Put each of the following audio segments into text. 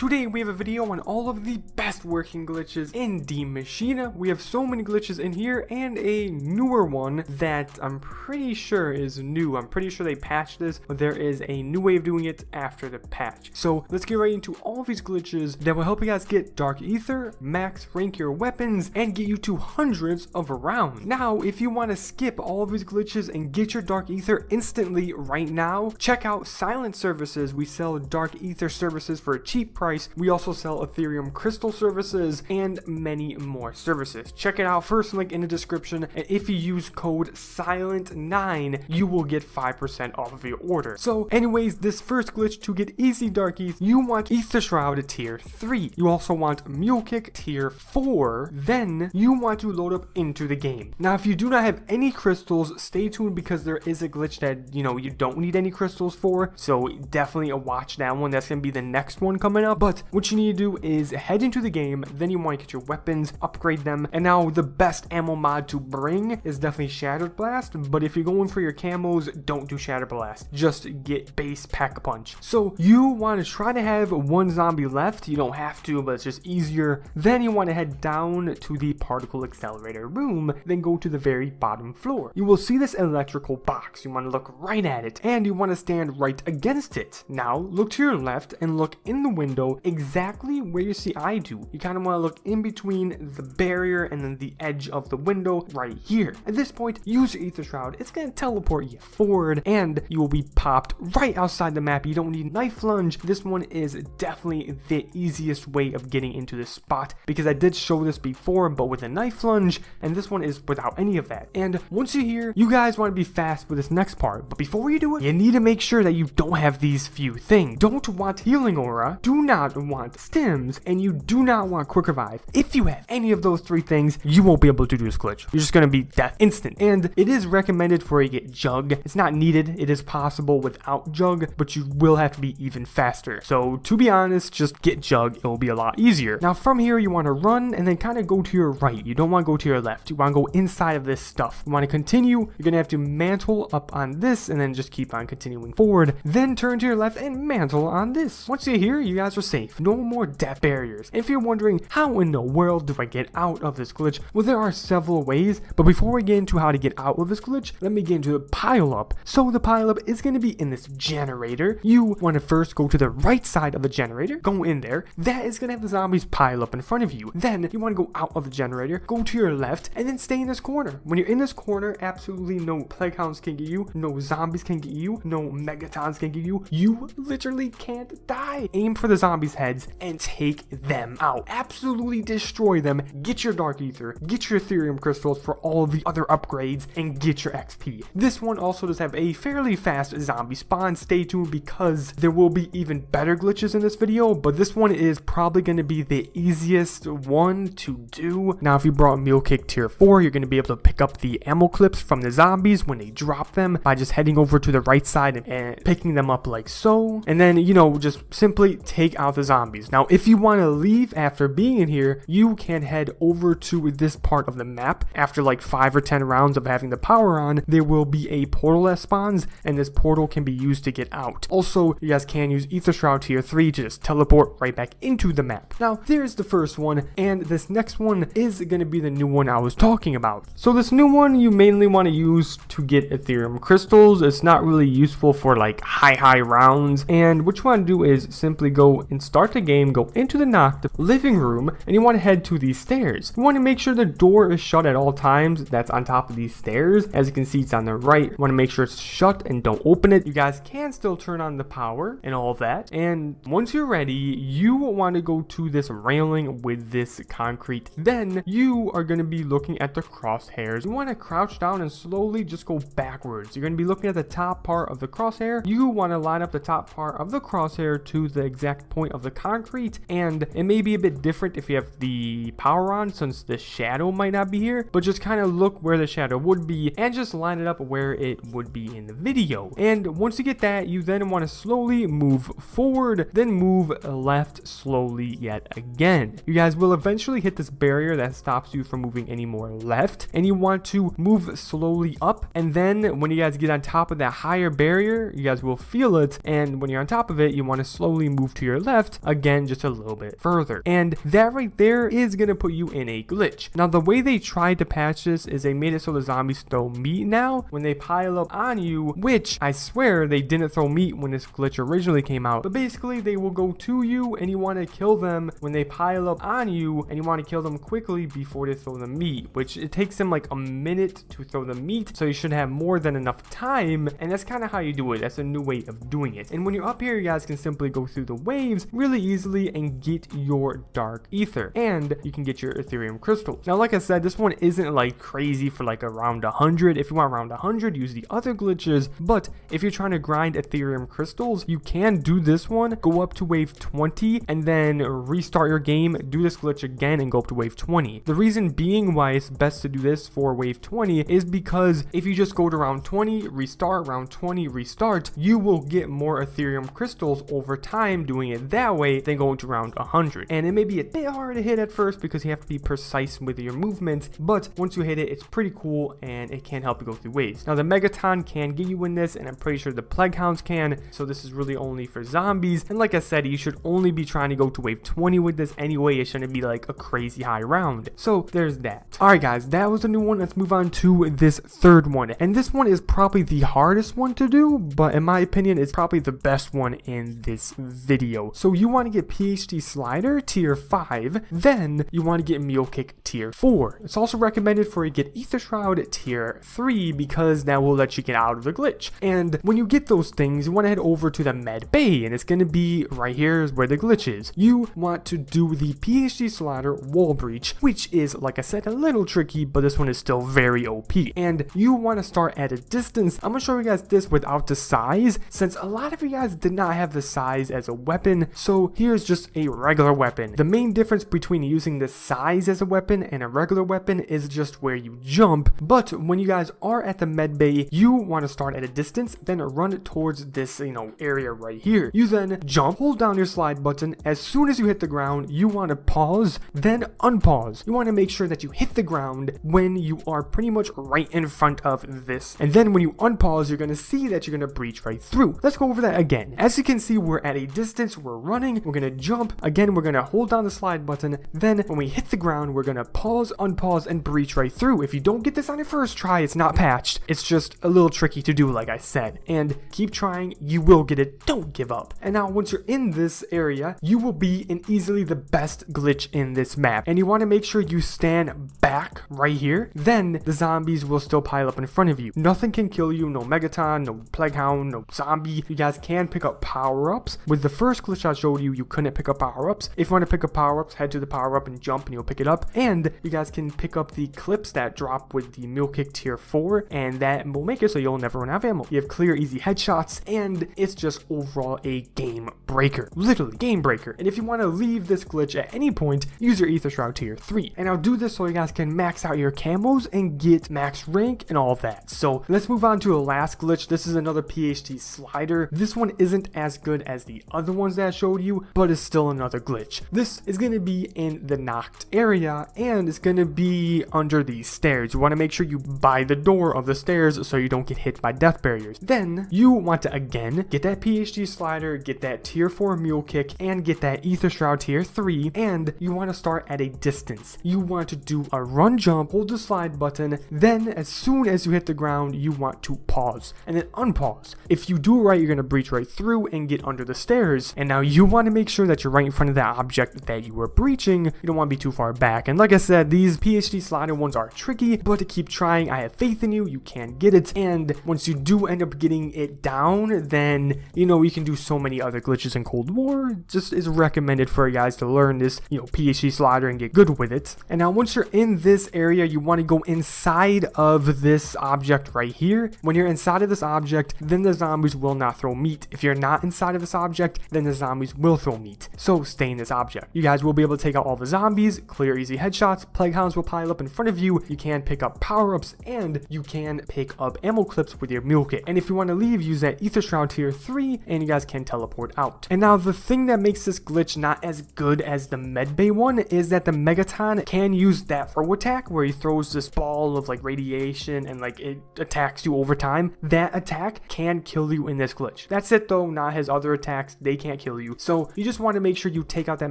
Today we have a video on all of the best working glitches in the Machina. We have so many glitches in here and a newer one that I'm pretty sure is new. I'm pretty sure they patched this, but there is a new way of doing it after the patch. So let's get right into all of these glitches that will help you guys get Dark Aether, max rank your weapons, and get you to hundreds of rounds. Now, if you want to skip all of these glitches and get your Dark Aether instantly right now, check out Silent Services. We sell Dark Aether services for a cheap price. We also sell Ethereum crystal services and many more services. Check it out, first link in the description, and if you use code SILENT9 you will get 5% off of your order. So anyways, this first glitch to get easy Dark Aether, you want Aether Shroud tier 3. You also want Mule Kick tier 4. Then you want to load up into the game. Now if you do not have any crystals, stay tuned because there is a glitch that you don't need any crystals for, so definitely watch that one. That's gonna be the next one coming up. But what you need to do is head into the game, then you want to get your weapons, upgrade them, and now the best ammo mod to bring is definitely Shattered Blast. But if you're going for your camos, don't do Shattered Blast, just get base Pack Punch. So you want to try to have one zombie left. You don't have to, but it's just easier. Then you want to head down to the particle accelerator room, then go to the very bottom floor. You will see this electrical box. You want to look right at it, and you want to stand right against it. Now look to your left and look in the window exactly where you see I do. You kind of want to look in between the barrier and then the edge of the window right here. At this point, use your Aether Shroud. It's going to teleport you forward and you will be popped right outside the map. You don't need knife lunge. This one is definitely the easiest way of getting into this spot because I did show this before, but with a knife lunge, and this one is without any of that. And once you're here, you guys want to be fast with this next part, but before you do it, you need to make sure that you don't have these few things. Don't want Healing Aura, do not want Stims, and you do not want Quick Revive. If you have any of those three things, you won't be able to do this glitch. You're just going to be death instant. And it is recommended for you to get Jug. It's not needed. It is possible without Jug, but you will have to be even faster. So to be honest, just get Jug. It will be a lot easier. Now from here, you want to run and then kind of go to your right. You don't want to go to your left. You want to go inside of this stuff. You want to continue. You're going to have to mantle up on this and then just keep on continuing forward. Then turn to your left and mantle on this. Once you're here, you guys are safe. No more death barriers. If you're wondering how in the world do I get out of this glitch, well, there are several ways, but before we get into how to get out of this glitch, let me get into the pile up. So the pile up is going to be in this generator. You want to first go to the right side of the generator, go in there. That is going to have the zombies pile up in front of you. Then you want to go out of the generator, go to your left, and then stay in this corner. When you're in this corner, absolutely no plague hounds can get you, no zombies can get you, no megatons can get you. You literally can't die. Aim for the zombies' heads and take them out. Absolutely destroy them. Get your Dark Aether, get your Ethereum crystals for all the other upgrades, and get your XP. This one also does have a fairly fast zombie spawn. Stay tuned because there will be even better glitches in this video, but this one is probably going to be the easiest one to do. Now if you brought Mule Kick tier 4, you're going to be able to pick up the ammo clips from the zombies when they drop them by just heading over to the right side and picking them up like so, and then just simply take out the zombies. Now if you want to leave after being in here, you can head over to this part of the map. After like 5 or 10 rounds of having the power on, there will be a portal that spawns, and this portal can be used to get out. Also, you guys can use Aether Shroud tier 3 to just teleport right back into the map. Now there's the first one, and this next one is going to be the new one I was talking about. So this new one you mainly want to use to get Ethereum crystals. It's not really useful for like high rounds, and what you want to do is simply go and start the game, go into the knocked living room, and you want to head to these stairs. You want to make sure the door is shut at all times. That's on top of these stairs. As you can see, it's on the right. You want to make sure it's shut and don't open it. You guys can still turn on the power and all of that, and once you're ready, you want to go to this railing with this concrete. Then you are going to be looking at the crosshairs. You want to crouch down and slowly just go backwards. You're going to be looking at the top part of the crosshair. You want to line up the top part of the crosshair to the exact point of the concrete, and it may be a bit different if you have the power on since the shadow might not be here, but just kind of look where the shadow would be and just line it up where it would be in the video. And once you get that, you then want to slowly move forward, then move left slowly yet again. You guys will eventually hit this barrier that stops you from moving any more left, and you want to move slowly up, and then when you guys get on top of that higher barrier, you guys will feel it, and when you're on top of it, you want to slowly move to your left left, again, just a little bit further. And that right there is going to put you in a glitch. Now, the way they tried to patch this is they made it so the zombies throw meat now when they pile up on you, which I swear they didn't throw meat when this glitch originally came out. But basically, they will go to you and you want to kill them when they pile up on you, and you want to kill them quickly before they throw the meat, which it takes them like a minute to throw the meat, so you should have more than enough time. And that's kind of how you do it. That's a new way of doing it. And when you're up here, you guys can simply go through the waves really easily and get your dark ether, and you can get your Ethereum crystals. Now, like I said, this one isn't like crazy for like around 100. If you want around 100, use the other glitches. But if you're trying to grind Ethereum crystals, you can do this one, go up to wave 20 and then restart your game, do this glitch again and go up to wave 20. The reason being why it's best to do this for wave 20 is because if you just go to round 20, restart, round 20, restart, you will get more Ethereum crystals over time doing it that way than going to round 100. And it may be a bit hard to hit at first because you have to be precise with your movement, but once you hit it, it's pretty cool and it can help you go through waves. Now, the Megaton can get you in this, and I'm pretty sure the Plague Hounds can, so this is really only for zombies. And like I said, you should only be trying to go to wave 20 with this anyway. It shouldn't be like a crazy high round. So there's that. Alright guys, that was a new one. Let's move on to this third one. And this one is probably the hardest one to do, but in my opinion, it's probably the best one in this video. So you want to get PhD Slider tier 5, then you want to get Mule Kick tier 4. It's also recommended for you to get Aether Shroud tier 3 because that will let you get out of the glitch. And when you get those things, you want to head over to the med bay, and it's going to be right here is where the glitch is. You want to do the PhD Slider wall breach, which is, like I said, a little tricky, but this one is still very OP. And you want to start at a distance. I'm going to show you guys this without the size, since a lot of you guys did not have the size as a weapon. So here's just a regular weapon. The main difference between using the size as a weapon and a regular weapon is just where you jump. But when you guys are at the med bay, you want to start at a distance, then run towards this, area right here. You then jump, hold down your slide button. As soon as you hit the ground, you want to pause, then unpause. You want to make sure that you hit the ground when you are pretty much right in front of this. And then when you unpause, you're going to see that you're going to breach right through. Let's go over that again. As you can see, we're at a distance, we're running, we're going to jump. Again, we're going to hold down the slide button. Then when we hit the ground, we're going to pause, unpause, and breach right through. If you don't get this on your first try, it's not patched. It's just a little tricky to do, like I said. And keep trying, you will get it. Don't give up. And now once you're in this area, you will be in easily the best glitch in this map. And you want to make sure you stand back right here. Then the zombies will still pile up in front of you. Nothing can kill you. No Megaton, no Plague Hound, no zombie. You guys can pick up power-ups. With the first glitch I showed you, you couldn't pick up power-ups. If you want to pick up power-ups, head to the power-up and jump and you'll pick it up. And you guys can pick up the clips that drop with the Mule Kick tier 4, and that will make it so you'll never run out of ammo. You have clear, easy headshots, and it's just overall a game breaker. Literally, game breaker. And if you want to leave this glitch at any point, use your Aether Shroud tier 3. And I'll do this so you guys can max out your camos and get max rank and all that. So let's move on to the last glitch. This is another PhD Slider. This one isn't as good as the other ones that I showed you, but it's still another glitch. This is going to be in the knocked area, and it's going to be under these stairs. You want to make sure you buy the door of the stairs so you don't get hit by death barriers. Then you want to again get that PhD Slider, get that tier 4 Mule Kick, and get that Aether Shroud tier 3, and you want to start at a distance. You want to do a run jump, hold the slide button, then as soon as you hit the ground, you want to pause and then unpause. If you do right, you're going to breach right through and get under the stairs. And now you want to make sure that you're right in front of that object that you were breaching. You don't want to be too far back. And like I said, these PhD Slider ones are tricky, but to keep trying, I have faith in you. You can get it. And once you do end up getting it down, then you can do so many other glitches in Cold War. Just is recommended for you guys to learn this PhD Slider and get good with it. And now once you're in this area, you want to go inside of this object right here. When you're inside of this object, then the zombies will not throw meat. If you're not inside of this object, then the zombies will throw meat. So stay in this object. You guys will be able to take out all the zombies, clear easy headshots, Plague Hounds will pile up in front of you, you can pick up power-ups, and you can pick up ammo clips with your Mule Kit. And if you want to leave, use that Aether Shroud tier 3, and you guys can teleport out. And now the thing that makes this glitch not as good as the medbay one is that the Megaton can use that throw attack where he throws this ball of radiation and it attacks you over time. That attack can kill you in this glitch. That's it though, not his other attacks. They can't kill kill you. So you just want to make sure you take out that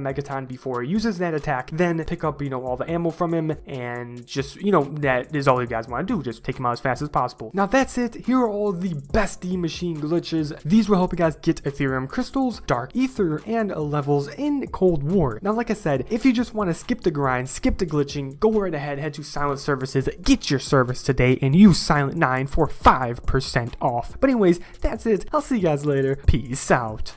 Megaton before he uses that attack, then pick up, all the ammo from him, and just, that is all you guys want to do. Just take him out as fast as possible. Now that's it. Here are all the best D machine glitches. These will help you guys get Ethereum crystals, Dark Aether, and levels in Cold War. Now, like I said, if you just want to skip the grind, skip the glitching, go right ahead, head to Silent Services, get your service today, and use Silent9 for 5% off. But anyways, that's it. I'll see you guys later. Peace out.